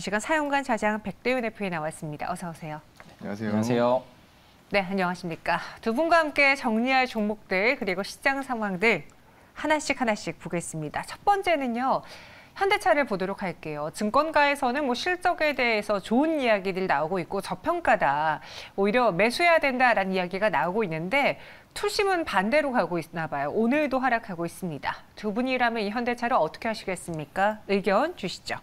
이 시간 사용관 차장 백대윤 대표에 나왔습니다. 어서 오세요. 안녕하세요. 안녕하세요. 네, 안녕하십니까. 두 분과 함께 정리할 종목들 그리고 시장 상황들 하나씩 보겠습니다. 첫 번째는요. 현대차를 보도록 할게요. 증권가에서는 실적에 대해서 좋은 이야기들 나오고 있고 저평가다. 오히려 매수해야 된다라는 이야기가 나오고 있는데 투심은 반대로 가고 있나 봐요. 오늘도 하락하고 있습니다. 두 분이라면 이 현대차를 어떻게 하시겠습니까? 의견 주시죠.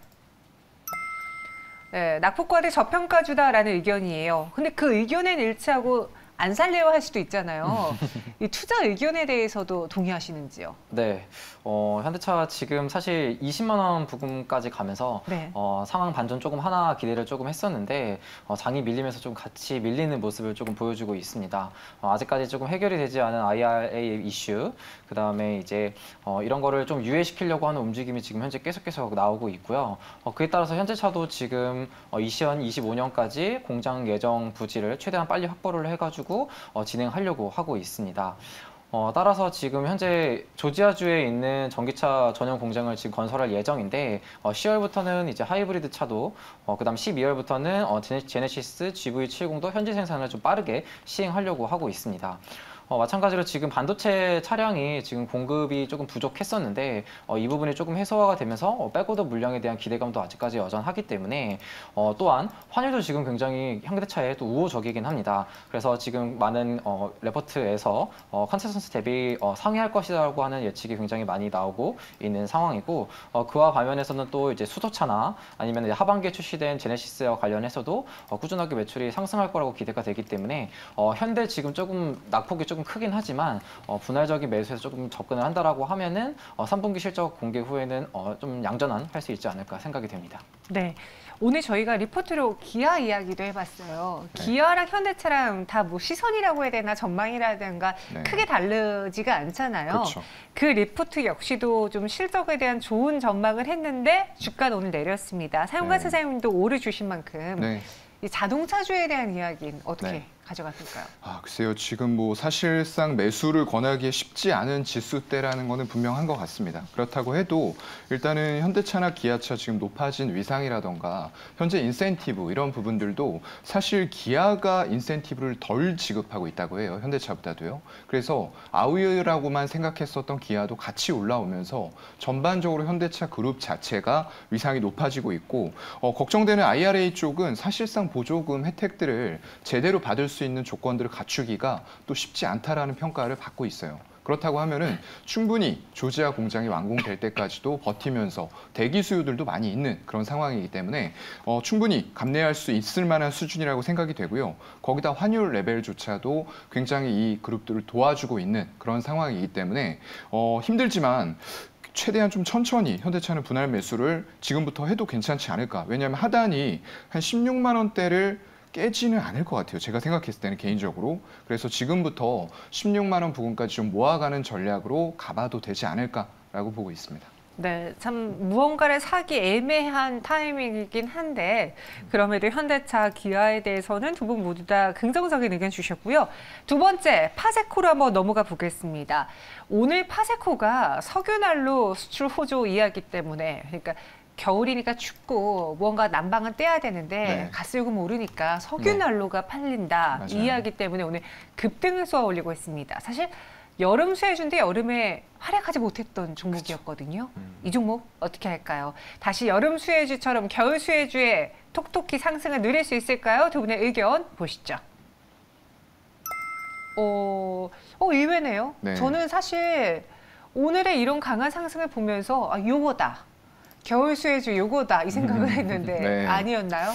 네, 낙폭과대 저평가주다라는 의견이에요. 근데 그 의견엔 일치하고 안 살래요 할 수도 있잖아요. 이 투자 의견에 대해서도 동의하시는지요? 네, 현대차 지금 사실 20만 원 부근까지 가면서 네. 상황 반전 조금 하나 기대를 조금 했었는데 장이 밀리면서 좀 같이 밀리는 모습을 조금 보여주고 있습니다. 아직까지 조금 해결이 되지 않은 IRA 이슈, 그 다음에 이제 이런 거를 좀 유예시키려고 하는 움직임이 지금 현재 계속 나오고 있고요. 그에 따라서 현대차도 지금 2025년까지 공장 예정 부지를 최대한 빨리 확보를 해가지고 진행하려고 하고 있습니다. 따라서 지금 현재 조지아주에 있는 전기차 전용 공장을 지금 건설할 예정인데 10월부터는 이제 하이브리드 차도 그다음 12월부터는 제네시스 GV70도 현지 생산을 좀 빠르게 시행하려고 하고 있습니다. 마찬가지로 지금 반도체 차량이 지금 공급이 조금 부족했었는데 이 부분이 조금 해소화가 되면서 백오더 물량에 대한 기대감도 아직까지 여전하기 때문에 또한 환율도 지금 굉장히 현대차에 또 우호적이긴 합니다. 그래서 지금 많은 레포트에서 컨센서스 대비 상회할 것이라고 하는 예측이 굉장히 많이 나오고 있는 상황이고 그와 반면에서는 또 이제 수소차나 아니면 이제 하반기에 출시된 제네시스와 관련해서도 꾸준하게 매출이 상승할 거라고 기대가 되기 때문에 현대 지금 조금 낙폭이 조금 크긴 하지만 분할적인 매수에서 조금 접근을 한다라고 하면은 3분기 실적 공개 후에는 좀 양전환 할 수 있지 않을까 생각이 됩니다. 네. 오늘 저희가 리포트로 기아 이야기도 해봤어요. 네. 기아랑 현대차랑 다 시선이라고 해야 되나 전망이라든가 네. 크게 다르지가 않잖아요. 그렇죠. 그 리포트 역시도 좀 실적에 대한 좋은 전망을 했는데 주가는 오늘 내렸습니다. 사용가 사장님도 오를 주신 만큼 이 자동차주에 대한 이야기는 어떻게 가져갔을까요? 글쎄요. 지금 사실상 매수를 권하기 쉽지 않은 지수대라는 거는 분명한 것 같습니다. 그렇다고 해도 일단은 현대차나 기아차 지금 높아진 위상이라던가 현재 인센티브 이런 부분들도 사실 기아가 인센티브를 덜 지급하고 있다고 해요. 현대차보다도요. 그래서 아우이라고만 생각했었던 기아도 같이 올라오면서 전반적으로 현대차 그룹 자체가 위상이 높아지고 있고 걱정되는 IRA 쪽은 사실상 보조금 혜택들을 제대로 받을 수 있는 조건들을 갖추기가 또 쉽지 않다라는 평가를 받고 있어요. 그렇다고 하면은 충분히 조지아 공장이 완공될 때까지도 버티면서 대기 수요들도 많이 있는 그런 상황이기 때문에 충분히 감내할 수 있을 만한 수준이라고 생각이 되고요. 거기다 환율 레벨조차도 굉장히 이 그룹들을 도와주고 있는 그런 상황이기 때문에 힘들지만 최대한 좀 천천히 현대차는 분할 매수를 지금부터 해도 괜찮지 않을까. 왜냐하면 하단이 한 16만 원대를 깨지는 않을 것 같아요. 제가 생각했을 때는 개인적으로. 그래서 지금부터 16만 원 부근까지 좀 모아가는 전략으로 가봐도 되지 않을까라고 보고 있습니다. 네, 참 무언가를 사기 애매한 타이밍이긴 한데 그럼에도 현대차, 기아에 대해서는 두 분 모두 다 긍정적인 의견 주셨고요. 두 번째, 파세코로 한번 넘어가 보겠습니다. 오늘 파세코가 석유난로 수출 호조 이야기 때문에 그러니까 겨울이니까 춥고 무언가 난방은 떼야 되는데 가스요금 오르니까 석유난로가 팔린다. 이 이야기 때문에 오늘 급등을 쏘아 올리고 있습니다. 사실 여름 수혜주인데 여름에 활약하지 못했던 종목이었거든요. 이 종목 어떻게 할까요? 다시 여름 수혜주처럼 겨울 수혜주에 톡톡히 상승을 누릴 수 있을까요? 두 분의 의견 보시죠. 의외네요. 저는 사실 오늘의 이런 강한 상승을 보면서 요거다. 겨울 수혜주 요거다 이 생각을 했는데 아니었나요?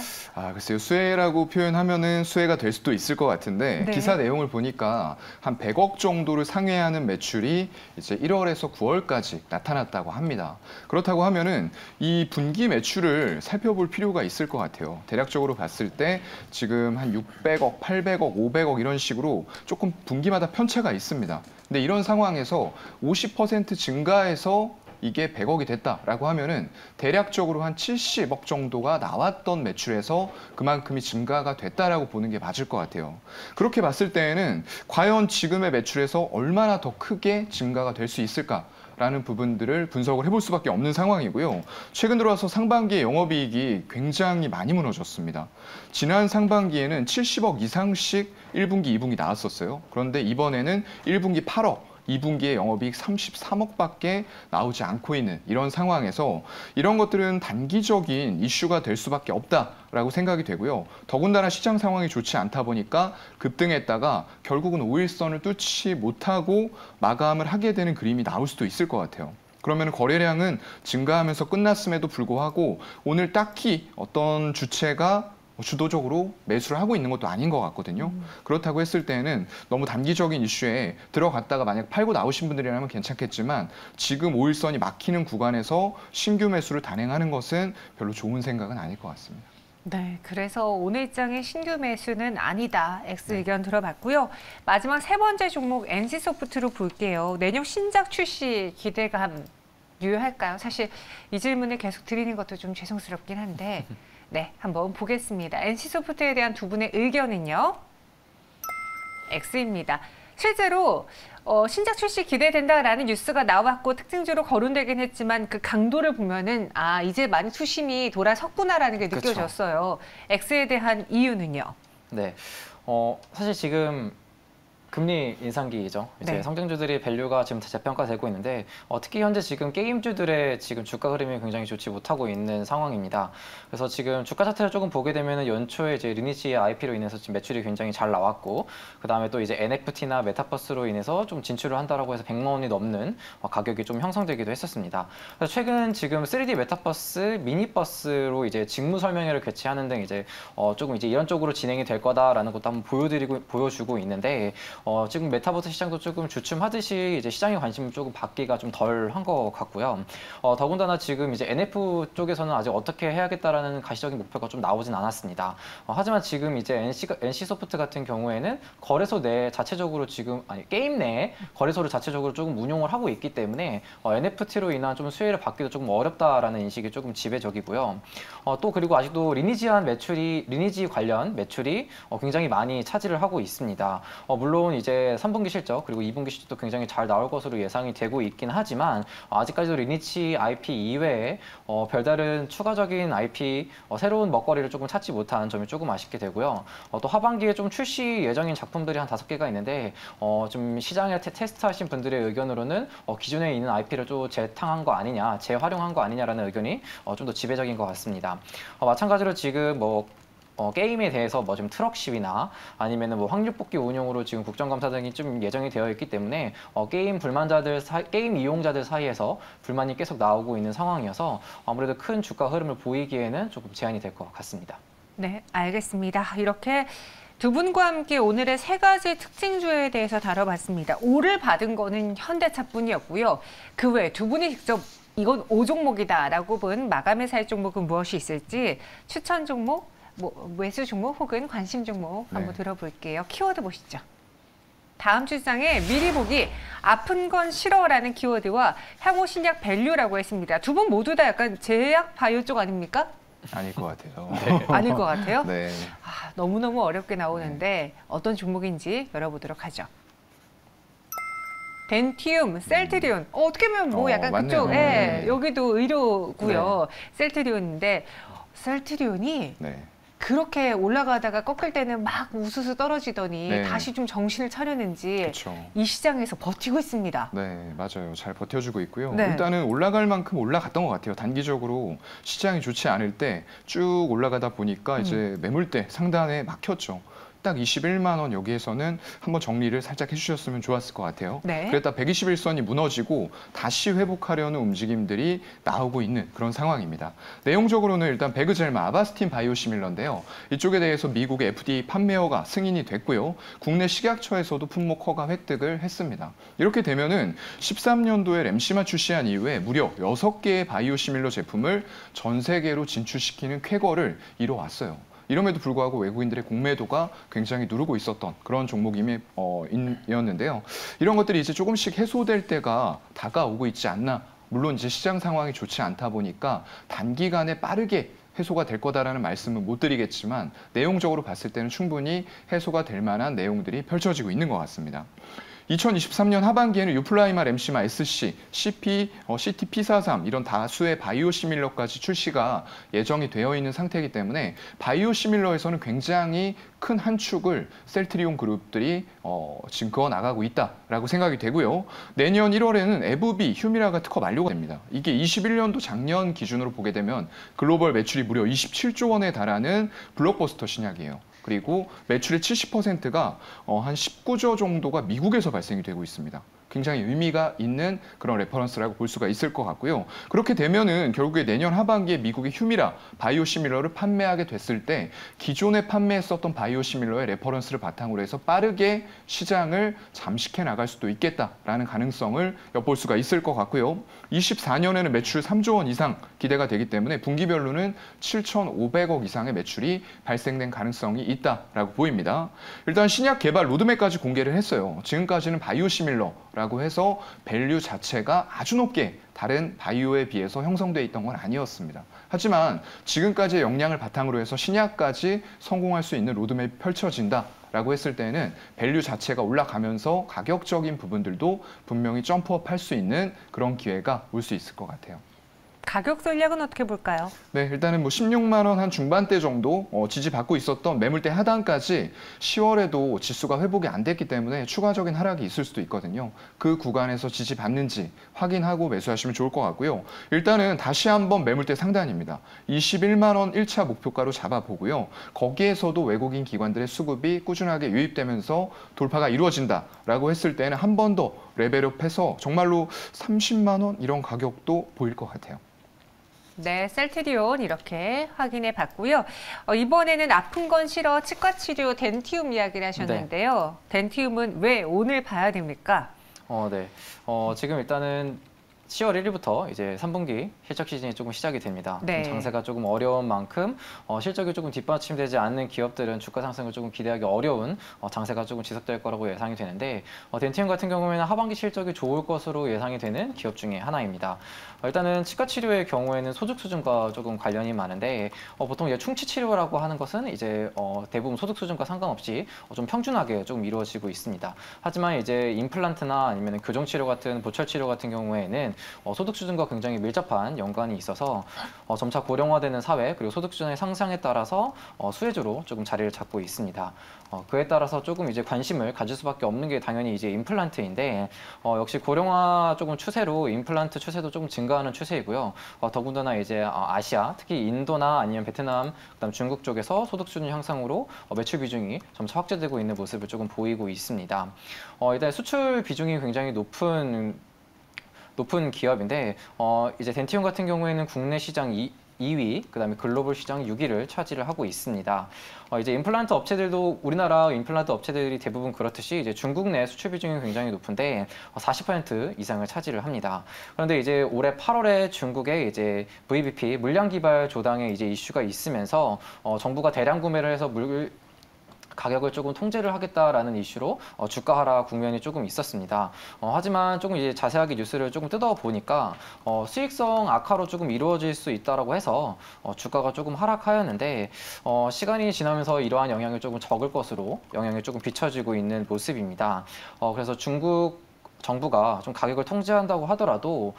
글쎄요. 수혜라고 표현하면은 수혜가 될 수도 있을 것 같은데 기사 내용을 보니까 한 100억 정도를 상회하는 매출이 이제 1월에서 9월까지 나타났다고 합니다. 그렇다고 하면은 이 분기 매출을 살펴볼 필요가 있을 것 같아요. 대략적으로 봤을 때 지금 한 600억, 800억, 500억 이런 식으로 조금 분기마다 편차가 있습니다. 근데 이런 상황에서 50% 증가해서 이게 100억이 됐다라고 하면은 대략적으로 한 70억 정도가 나왔던 매출에서 그만큼이 증가가 됐다라고 보는 게 맞을 것 같아요. 그렇게 봤을 때에는 과연 지금의 매출에서 얼마나 더 크게 증가가 될 수 있을까? 라는 부분들을 분석을 해볼 수밖에 없는 상황이고요. 최근 들어와서 상반기의 영업이익이 굉장히 많이 무너졌습니다. 지난 상반기에는 70억 이상씩 1분기, 2분기 나왔었어요. 그런데 이번에는 1분기 8억, 2분기에 영업이익 33억밖에 나오지 않고 있는 이런 상황에서 이런 것들은 단기적인 이슈가 될 수밖에 없다라고 생각이 되고요. 더군다나 시장 상황이 좋지 않다 보니까 급등했다가 결국은 5일선을 뚫지 못하고 마감을 하게 되는 그림이 나올 수도 있을 것 같아요. 그러면 거래량은 증가하면서 끝났음에도 불구하고 오늘 딱히 어떤 주체가 주도적으로 매수를 하고 있는 것도 아닌 것 같거든요. 그렇다고 했을 때는 너무 단기적인 이슈에 들어갔다가 만약 팔고 나오신 분들이라면 괜찮겠지만 지금 5일선이 막히는 구간에서 신규 매수를 단행하는 것은 별로 좋은 생각은 아닐 것 같습니다. 네, 그래서 오늘 장의 신규 매수는 아니다. X 의견 들어봤고요. 마지막 세 번째 종목 NC소프트로 볼게요. 내년 신작 출시 기대감 유효할까요? 사실 이 질문을 계속 드리는 것도 좀 죄송스럽긴 한데 네, 한번 보겠습니다. NC소프트에 대한 두 분의 의견은요? X입니다. 실제로 신작 출시 기대된다라는 뉴스가 나왔고 특징주로 거론되긴 했지만 그 강도를 보면은 아 이제 많이 투심이 돌아섰구나라는 게 느껴졌어요. X에 대한 이유는요? 네, 사실 지금 금리 인상기이죠. 이제 네. 성장주들이 밸류가 지금 재평가되고 있는데 특히 현재 지금 게임주들의 지금 주가 흐름이 굉장히 좋지 못하고 있는 상황입니다. 그래서 지금 주가 차트를 조금 보게 되면 연초에 이제 리니지의 IP로 인해서 지금 매출이 굉장히 잘 나왔고 그 다음에 또 이제 NFT나 메타버스로 인해서 좀 진출을 한다라고 해서 100만 원이 넘는 가격이 좀 형성되기도 했었습니다. 그래서 최근 지금 3D 메타버스, 미니버스로 이제 직무 설명회를 개최하는 등 이제 조금 이제 이런 쪽으로 진행이 될 거다라는 것도 한번 보여주고 있는데. 지금 메타버스 시장도 조금 주춤하듯이 이제 시장의 관심이 조금 받기가 좀 덜 한 것 같고요. 더군다나 지금 이제 NF 쪽에서는 아직 어떻게 해야겠다라는 가시적인 목표가 좀 나오진 않았습니다. 하지만 지금 이제 NC소프트 같은 경우에는 거래소 내 자체적으로 지금 게임 내 거래소를 자체적으로 조금 운용을 하고 있기 때문에 NFT로 인한 좀 수혜를 받기도 조금 어렵다라는 인식이 조금 지배적이고요. 또 그리고 아직도 리니지 관련 매출이 굉장히 많이 차지를 하고 있습니다. 물론 이제 3분기 실적 그리고 2분기 실적도 굉장히 잘 나올 것으로 예상이 되고 있긴 하지만 아직까지도 리니지 IP 이외에 별다른 추가적인 IP 새로운 먹거리를 조금 찾지 못한 점이 조금 아쉽게 되고요. 또 하반기에 좀 출시 예정인 작품들이 한 5개가 있는데 좀 시장에 테스트하신 분들의 의견으로는 기존에 있는 IP를 좀 재탕한 거 아니냐, 재활용한 거 아니냐라는 의견이 좀 더 지배적인 것 같습니다. 마찬가지로 지금 게임에 대해서 좀 트럭 시위나 아니면은 확률 뽑기 운용으로 지금 국정감사 등이 좀 예정이 되어 있기 때문에 게임 이용자들 사이에서 불만이 계속 나오고 있는 상황이어서 아무래도 큰 주가 흐름을 보이기에는 조금 제한이 될 것 같습니다. 네, 알겠습니다. 이렇게 두 분과 함께 오늘의 세 가지 특징주에 대해서 다뤄봤습니다. 5를 받은 거는 현대차뿐이었고요. 그 외에 두 분이 직접 이건 5종목이다라고 본 마감에 살 종목은 무엇이 있을지 추천 종목, 매수 종목 혹은 관심 종목 한번 들어볼게요. 키워드 보시죠. 다음 주장에 미리 보기 아픈 건 싫어라는 키워드와 향후 신약 밸류라고 했습니다. 두 분 모두 다 약간 제약 바이오 쪽 아닙니까? 아닐 것 같아요. 네. 아닐 것 같아요? 네. 너무너무 어렵게 나오는데 어떤 종목인지 열어보도록 하죠. 덴티움, 셀트리온. 어떻게 보면 약간 맞네요. 그쪽, 여기도 의료고요. 셀트리온인데 셀트리온이 그렇게 올라가다가 꺾일 때는 막 우수수 떨어지더니 다시 좀 정신을 차렸는지 이 시장에서 버티고 있습니다. 네, 맞아요. 잘 버텨주고 있고요. 일단은 올라갈 만큼 올라갔던 것 같아요. 단기적으로 시장이 좋지 않을 때 쭉 올라가다 보니까 이제 매물대 상단에 막혔죠. 딱 21만 원 여기에서는 한번 정리를 살짝 해주셨으면 좋았을 것 같아요. 그랬다 121선이 무너지고 다시 회복하려는 움직임들이 나오고 있는 그런 상황입니다. 내용적으로는 일단 베그젤마, 아바스틴 바이오시밀러인데요. 이쪽에 대해서 미국의 FDA 판매허가 승인이 됐고요. 국내 식약처에서도 품목 허가 획득을 했습니다. 이렇게 되면은 13년도에 램시마 출시한 이후에 무려 6개의 바이오시밀러 제품을 전 세계로 진출시키는 쾌거를 이뤄왔어요. 이럼에도 불구하고 외국인들의 공매도가 굉장히 누르고 있었던 그런 종목이었는데요. 이런 것들이 이제 조금씩 해소될 때가 다가오고 있지 않나. 물론 이제 시장 상황이 좋지 않다 보니까 단기간에 빠르게 해소가 될 거다라는 말씀은 못 드리겠지만 내용적으로 봤을 때는 충분히 해소가 될 만한 내용들이 펼쳐지고 있는 것 같습니다. 2023년 하반기에는 유플라이마, 램시마, SC, CP, CT-P43 이런 다수의 바이오시밀러까지 출시가 예정이 되어 있는 상태이기 때문에 바이오시밀러에서는 굉장히 큰 한 축을 셀트리온 그룹들이 지금 그어 나가고 있다라고 생각이 되고요. 내년 1월에는 에브비, 휴미라가 특허 만료가 됩니다. 이게 21년도 작년 기준으로 보게 되면 글로벌 매출이 무려 27조 원에 달하는 블록버스터 신약이에요. 그리고 매출의 70%가 한 19조 정도가 미국에서 발생이 되고 있습니다. 굉장히 의미가 있는 그런 레퍼런스라고 볼 수가 있을 것 같고요. 그렇게 되면은 결국에 내년 하반기에 미국의 휴미라 바이오시밀러를 판매하게 됐을 때 기존에 판매했었던 바이오시밀러의 레퍼런스를 바탕으로 해서 빠르게 시장을 잠식해 나갈 수도 있겠다라는 가능성을 엿볼 수가 있을 것 같고요. 24년에는 매출 3조 원 이상 기대가 되기 때문에 분기별로는 7,500억 이상의 매출이 발생된 가능성이 있다라고 보입니다. 일단 신약 개발 로드맵까지 공개를 했어요. 지금까지는 바이오시밀러라고 해서 밸류 자체가 아주 높게 다른 바이오에 비해서 형성되어 있던 건 아니었습니다. 하지만 지금까지의 역량을 바탕으로 해서 신약까지 성공할 수 있는 로드맵이 펼쳐진다라고 했을 때는 밸류 자체가 올라가면서 가격적인 부분들도 분명히 점프업 할 수 있는 그런 기회가 올 수 있을 것 같아요. 가격 전략은 어떻게 볼까요? 네, 일단은 뭐 16만 원 한 중반대 정도 지지받고 있었던 매물대 하단까지 10월에도 지수가 회복이 안 됐기 때문에 추가적인 하락이 있을 수도 있거든요. 그 구간에서 지지받는지 확인하고 매수하시면 좋을 것 같고요. 일단은 다시 한번 매물대 상단입니다. 21만 원 1차 목표가로 잡아보고요. 거기에서도 외국인 기관들의 수급이 꾸준하게 유입되면서 돌파가 이루어진다라고 했을 때는 한 번 더 레벨업해서 정말로 30만 원 이런 가격도 보일 것 같아요. 네, 셀트리온 이렇게 확인해 봤고요. 이번에는 아픈 건 싫어 치과 치료 덴티움 이야기를 하셨는데요. 네. 덴티움은 왜 오늘 봐야 됩니까? 네. 지금 일단은 10월 1일부터 이제 3분기 실적 시즌이 조금 시작이 됩니다. 네. 장세가 조금 어려운 만큼 실적이 조금 뒷받침되지 않는 기업들은 주가 상승을 조금 기대하기 어려운 장세가 조금 지속될 거라고 예상이 되는데 덴티움 같은 경우에는 하반기 실적이 좋을 것으로 예상이 되는 기업 중에 하나입니다. 일단은 치과 치료의 경우에는 소득 수준과 조금 관련이 많은데 보통 이제 충치 치료라고 하는 것은 이제 대부분 소득 수준과 상관없이 좀 평준하게 조금 이루어지고 있습니다. 하지만 이제 임플란트나 아니면 교정 치료 같은 보철 치료 같은 경우에는 소득 수준과 굉장히 밀접한 연관이 있어서 점차 고령화되는 사회 그리고 소득 수준의 상승에 따라서 수혜주로 조금 자리를 잡고 있습니다. 그에 따라서 조금 이제 관심을 가질 수밖에 없는 게 당연히 이제 임플란트인데 역시 고령화 조금 추세로 임플란트 추세도 조금 증가하는 추세이고요. 더군다나 이제 아시아 특히 인도나 아니면 베트남 그다음 중국 쪽에서 소득 수준 향상으로 매출 비중이 점차 확대되고 있는 모습을 조금 보이고 있습니다. 일단 수출 비중이 굉장히 높은 기업인데 이제 덴티움 같은 경우에는 국내 시장 2위, 그다음에 글로벌 시장 6위를 차지를 하고 있습니다. 이제 임플란트 업체들도 우리나라 임플란트 업체들이 대부분 그렇듯이 이제 중국 내 수출 비중이 굉장히 높은데 40% 이상을 차지를 합니다. 그런데 이제 올해 8월에 중국에 이제 VBP 물량 기발 조당의 이제 이슈가 있으면서 정부가 대량 구매를 해서 가격을 조금 통제를 하겠다라는 이슈로 주가 하락 국면이 조금 있었습니다. 하지만 조금 이제 자세하게 뉴스를 조금 뜯어 보니까 수익성 악화로 조금 이루어질 수 있다라고 해서 주가가 조금 하락하였는데 시간이 지나면서 이러한 영향이 조금 적을 것으로 영향이 조금 비춰지고 있는 모습입니다. 그래서 중국 정부가 좀 가격을 통제한다고 하더라도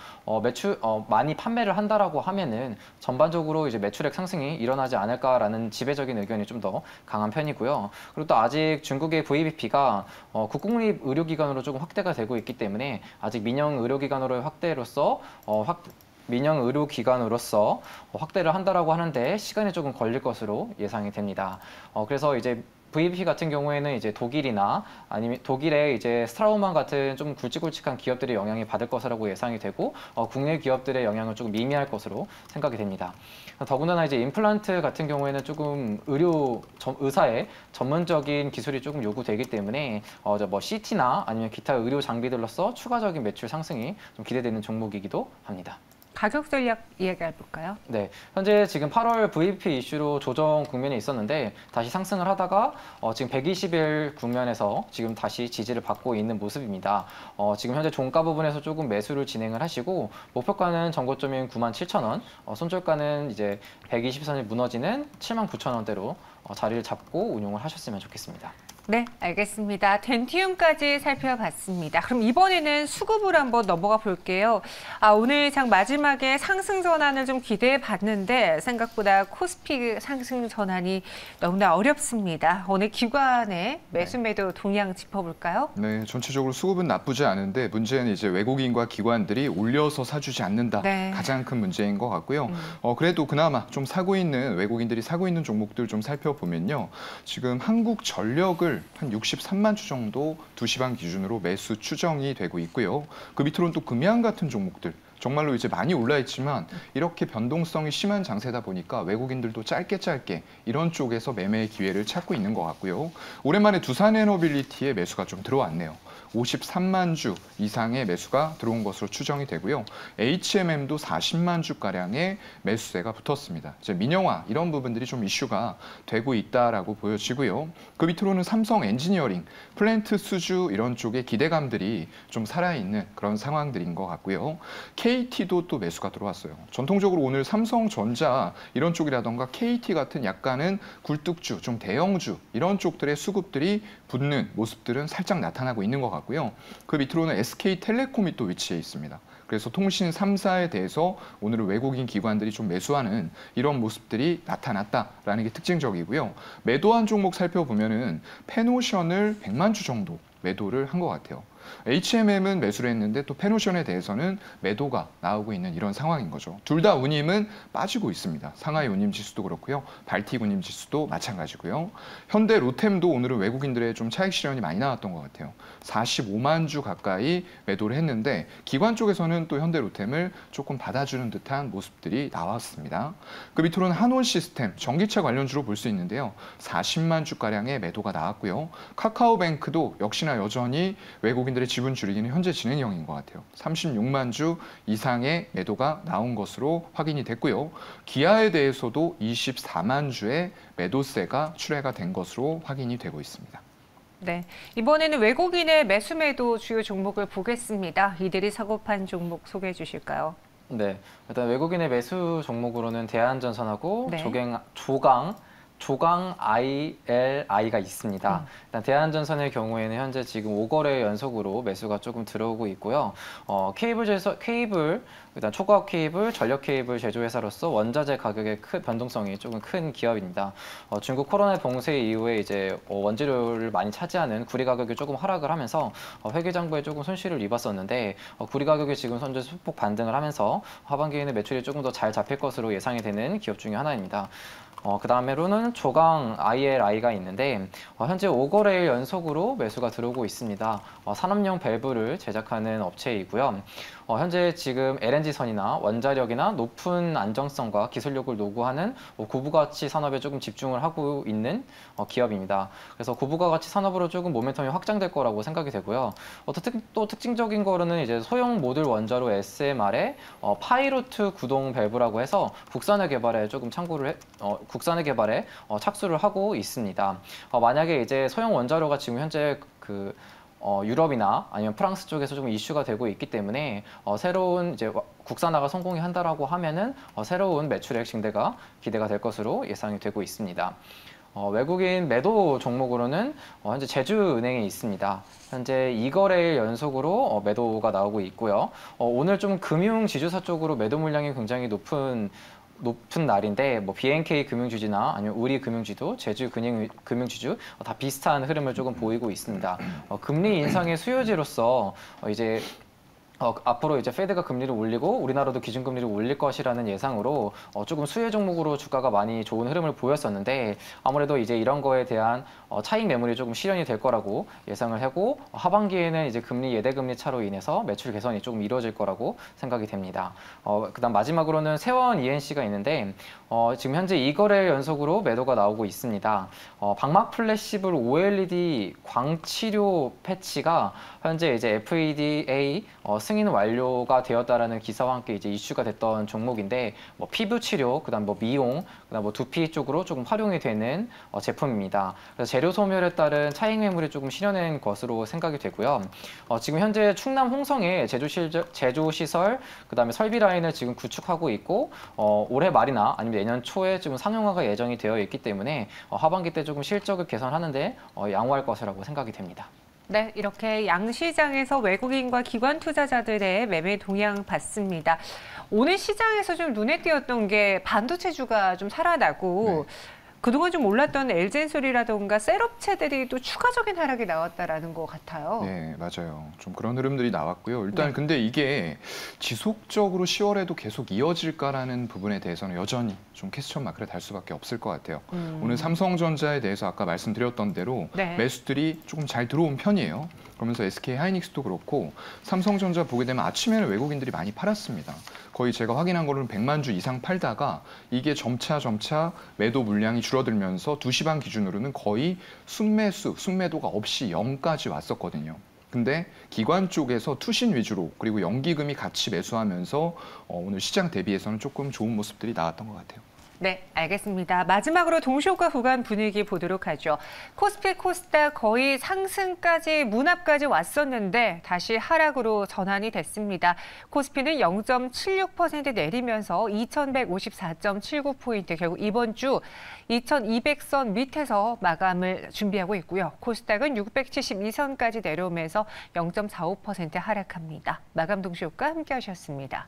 많이 판매를 한다라고 하면은 전반적으로 이제 매출액 상승이 일어나지 않을까라는 지배적인 의견이 좀 더 강한 편이고요. 그리고 또 아직 중국의 VBP가 국공립 의료기관으로 조금 확대가 되고 있기 때문에 아직 민영 의료기관으로의 민영 의료기관으로서 확대를 한다라고 하는데 시간이 조금 걸릴 것으로 예상이 됩니다. 그래서 이제 VBP 같은 경우에는 이제 독일이나 아니면 독일의 이제 스트라우만 같은 좀 굵직굵직한 기업들의 영향이 받을 것이라고 예상이 되고 국내 기업들의 영향은 조금 미미할 것으로 생각이 됩니다. 더군다나 이제 임플란트 같은 경우에는 조금 의사의 전문적인 기술이 조금 요구되기 때문에 뭐 CT나 아니면 기타 의료 장비들로서 추가적인 매출 상승이 좀 기대되는 종목이기도 합니다. 가격 전략 이야기해 볼까요? 네, 현재 지금 8월 VBP 이슈로 조정 국면에 있었는데 다시 상승을 하다가 지금 120일 국면에서 지금 다시 지지를 받고 있는 모습입니다. 지금 현재 종가 부분에서 조금 매수를 진행을 하시고 목표가는 전고점인 97,000원, 손절가는 이제 120선이 무너지는 79,000원대로 자리를 잡고 운용을 하셨으면 좋겠습니다. 네, 알겠습니다. 덴티움까지 살펴봤습니다. 그럼 이번에는 수급을 한번 넘어가 볼게요. 오늘 장 마지막에 상승 전환을 좀 기대해 봤는데 생각보다 코스피 상승 전환이 너무나 어렵습니다. 오늘 기관의 매수 매도 동향 짚어볼까요? 네, 전체적으로 수급은 나쁘지 않은데 문제는 이제 외국인과 기관들이 올려서 사주지 않는다. 네. 가장 큰 문제인 것 같고요. 그래도 그나마 좀 사고 있는 외국인들이 사고 있는 종목들 좀 살펴보면요. 지금 한국전력을 한 63만 주 정도 2시 반 기준으로 매수 추정이 되고 있고요. 그 밑으로는 또 금양 같은 종목들. 정말로 이제 많이 올라 있지만 이렇게 변동성이 심한 장세다 보니까 외국인들도 짧게 이런 쪽에서 매매의 기회를 찾고 있는 것 같고요. 오랜만에 두산에너빌리티의 매수가 좀 들어왔네요. 53만 주 이상의 매수가 들어온 것으로 추정이 되고요. HMM도 40만 주가량의 매수세가 붙었습니다. 이제 민영화 이런 부분들이 좀 이슈가 되고 있다라고 보여지고요. 그 밑으로는 삼성 엔지니어링, 플랜트 수주 이런 쪽의 기대감들이 좀 살아있는 그런 상황들인 것 같고요. KT도 또 매수가 들어왔어요. 전통적으로 오늘 삼성전자 이런 쪽이라던가 KT 같은 약간은 굴뚝주, 좀 대형주 이런 쪽들의 수급들이 붙는 모습들은 살짝 나타나고 있는 것 같고요. 그 밑으로는 SK텔레콤이 또 위치해 있습니다. 그래서 통신 3사에 대해서 오늘은 외국인 기관들이 좀 매수하는 이런 모습들이 나타났다라는 게 특징적이고요. 매도한 종목 살펴보면은 페노션을 100만 주 정도 매도를 한 것 같아요. HMM은 매수를 했는데 또 페노션에 대해서는 매도가 나오고 있는 이런 상황인 거죠. 둘 다 운임은 빠지고 있습니다. 상하이 운임 지수도 그렇고요. 발틱 운임 지수도 마찬가지고요. 현대 로템도 오늘은 외국인들의 좀 차익 실현이 많이 나왔던 것 같아요. 45만 주 가까이 매도를 했는데 기관 쪽에서는 또 현대 로템을 조금 받아주는 듯한 모습들이 나왔습니다. 그 밑으로는 한온 시스템, 전기차 관련주로 볼 수 있는데요. 40만 주가량의 매도가 나왔고요. 카카오뱅크도 역시나 여전히 외국인들의 지분 줄이기는 현재 진행형인 것 같아요. 36만 주 이상의 매도가 나온 것으로 확인이 됐고요. 기아에 대해서도 24만 주의 매도세가 출회가 된 것으로 확인이 되고 있습니다. 네, 이번에는 외국인의 매수 매도 주요 종목을 보겠습니다. 이들이 사고판 종목 소개해 주실까요? 네, 일단 외국인의 매수 종목으로는 대한전선하고 네. 조강 ILI가 있습니다. 일단 대한전선의 경우에는 현재 지금 5거래 연속으로 매수가 조금 들어오고 있고요. 일단 초과학 케이블, 전력 케이블 제조회사로서 원자재 가격의 큰 변동성이 조금 큰 기업입니다. 중국 코로나 봉쇄 이후에 이제 원재료를 많이 차지하는 구리 가격이 조금 하락을 하면서 회계장부에 조금 손실을 입었었는데 구리 가격이 지금 현재 소폭 반등을 하면서 하반기에는 매출이 조금 더 잘 잡힐 것으로 예상이 되는 기업 중에 하나입니다. 그 다음으로는 조강 ILI가 있는데 현재 5거래일 연속으로 매수가 들어오고 있습니다. 산업용 밸브를 제작하는 업체이고요. 현재 지금 LNG선이나 원자력이나 높은 안정성과 기술력을 요구하는 고부가치 산업에 조금 집중을 하고 있는 기업입니다. 그래서 고부가치 산업으로 조금 모멘텀이 확장될 거라고 생각이 되고요. 또 특징적인 거로는 이제 소형 모듈 원자로 SMR에 파이로트 구동 밸브라고 해서 국산의 개발에 조금 국산의 개발에 착수를 하고 있습니다. 만약에 이제 소형 원자로가 지금 현재 유럽이나 아니면 프랑스 쪽에서 좀 이슈가 되고 있기 때문에 새로운 이제 국산화가 성공이 한다라고 하면은 새로운 매출액 증대가 기대가 될 것으로 예상이 되고 있습니다. 외국인 매도 종목으로는 현재 제주은행에 있습니다. 현재 2거래일 연속으로 매도가 나오고 있고요. 오늘 좀 금융 지주사 쪽으로 매도 물량이 굉장히 높은 날인데 BNK 금융주주나 아니면 우리 금융주도 제주 금융주주 다 비슷한 흐름을 조금 보이고 있습니다. 금리 인상의 수요지로서 이제 앞으로 이제 페드가 금리를 올리고 우리나라도 기준금리를 올릴 것이라는 예상으로 조금 수혜 종목으로 주가가 많이 좋은 흐름을 보였었는데 아무래도 이제 이런 거에 대한 차익 매물이 조금 실현이 될 거라고 예상을 하고 하반기에는 이제 예대금리 차로 인해서 매출 개선이 조금 이루어질 거라고 생각이 됩니다. 그다음 마지막으로는 세원 ENC가 있는데 지금 현재 2거래 연속으로 매도가 나오고 있습니다. 방막 플래시블 OLED 광치료 패치가 현재 이제 FDA 승인 완료가 되었다라는 기사와 함께 이제 이슈가 됐던 종목인데 뭐 피부 치료, 그다음 뭐 미용, 그다음 뭐 두피 쪽으로 조금 활용이 되는 제품입니다. 그래서 재료 소멸에 따른 차익 매물이 조금 실현된 것으로 생각이 되고요. 지금 현재 충남 홍성에 제조 시설, 그다음에 설비 라인을 지금 구축하고 있고 올해 말이나 아니면 내년 초에 지금 상용화가 예정이 되어 있기 때문에 하반기 때 조금 실적을 개선하는데 양호할 것이라고 생각이 됩니다. 네, 이렇게 양시장에서 외국인과 기관 투자자들의 매매 동향 봤습니다. 오늘 시장에서 좀 눈에 띄었던 게 반도체주가 좀 살아나고 그동안 좀 올랐던 엘젠솔이라던가 셀업체들이 또 추가적인 하락이 나왔다라는 것 같아요. 네, 맞아요. 좀 그런 흐름들이 나왔고요. 일단 네. 근데 이게 지속적으로 10월에도 계속 이어질까라는 부분에 대해서는 여전히 좀 퀘스천 마크를 달 수밖에 없을 것 같아요. 오늘 삼성전자에 대해서 아까 말씀드렸던 대로 네. 매수들이 조금 잘 들어온 편이에요. 그러면서 SK 하이닉스도 그렇고 삼성전자 보게 되면 아침에는 외국인들이 많이 팔았습니다. 거의 제가 확인한 거는 100만 주 이상 팔다가 이게 점차 매도 물량이 줄어들면서 2시 반 기준으로는 거의 순매도가 없이 0까지 왔었거든요. 근데 기관 쪽에서 투신 위주로 그리고 연기금이 같이 매수하면서 오늘 시장 대비해서는 조금 좋은 모습들이 나왔던 것 같아요. 네, 알겠습니다. 마지막으로 동시효과 구간 분위기 보도록 하죠. 코스피, 코스닥 거의 상승까지 문 앞까지 왔었는데 다시 하락으로 전환이 됐습니다. 코스피는 0.76% 내리면서 2154.79포인트, 결국 이번 주 2200선 밑에서 마감을 준비하고 있고요. 코스닥은 672선까지 내려오면서 0.45% 하락합니다. 마감 동시효과 함께 하셨습니다.